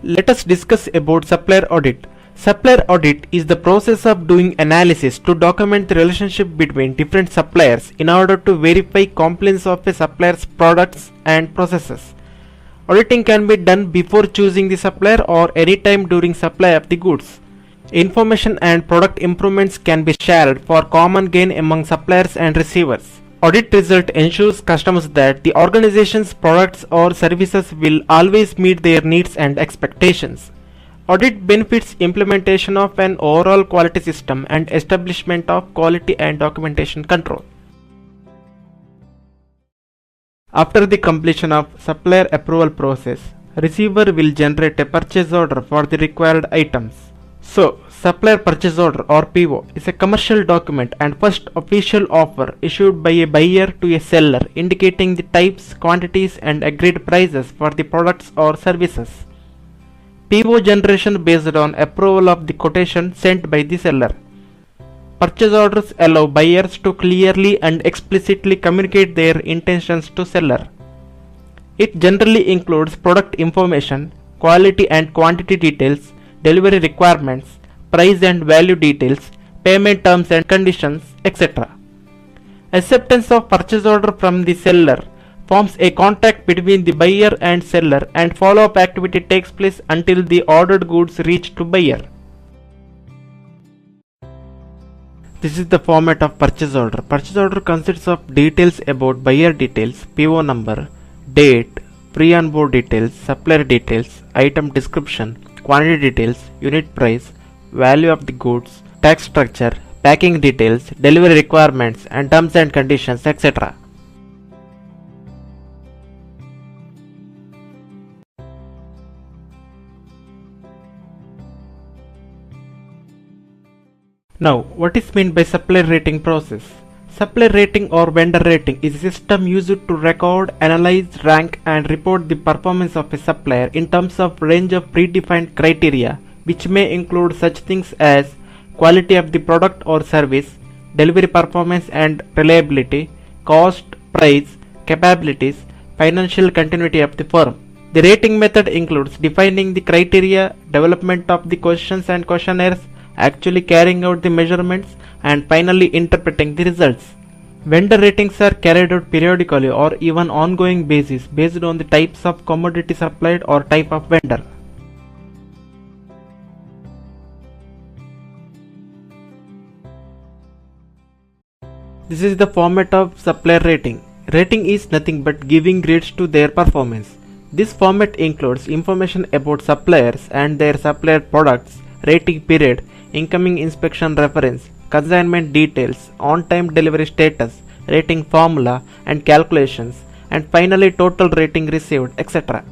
Let us discuss about supplier audit. Supplier audit is the process of doing analysis to document the relationship between different suppliers in order to verify compliance of a supplier's products and processes. Auditing can be done before choosing the supplier or any time during supply of the goods. Information and product improvements can be shared for common gain among suppliers and receivers. Audit result ensures customers that the organization's products or services will always meet their needs and expectations. Audit benefits implementation of an overall quality system and establishment of quality and documentation control. After the completion of supplier approval process, receiver will generate a purchase order for the required items. So, supplier purchase order or PO is a commercial document and first official offer issued by a buyer to a seller indicating the types, quantities and agreed prices for the products or services. PO generation based on approval of the quotation sent by the seller. Purchase orders allow buyers to clearly and explicitly communicate their intentions to seller. It generally includes product information, quality and quantity details, delivery requirements, price and value details, payment terms and conditions, etc. Acceptance of purchase order from the seller forms a contract between the buyer and seller, and follow-up activity takes place until the ordered goods reach to buyer. This is the format of purchase order. Purchase order consists of details about buyer details, PO number, date, pre-onboard details, supplier details, item description, quantity details, unit price, value of the goods, tax structure, packing details, delivery requirements and terms and conditions, etc. Now, what is meant by supplier rating process? Supplier rating or vendor rating is a system used to record, analyze, rank and report the performance of a supplier in terms of range of predefined criteria, which may include such things as quality of the product or service, delivery performance and reliability, cost, price, capabilities, financial continuity of the firm. The rating method includes defining the criteria, development of the questions and questionnaires, actually carrying out the measurements, and finally interpreting the results. Vendor ratings are carried out periodically or even ongoing basis based on the types of commodity supplied or type of vendor. This is the format of supplier rating. Rating is nothing but giving grades to their performance. This format includes information about suppliers and their supplier products, rating period, incoming inspection reference, consignment details, on-time delivery status, rating formula and calculations, and finally total rating received, etc.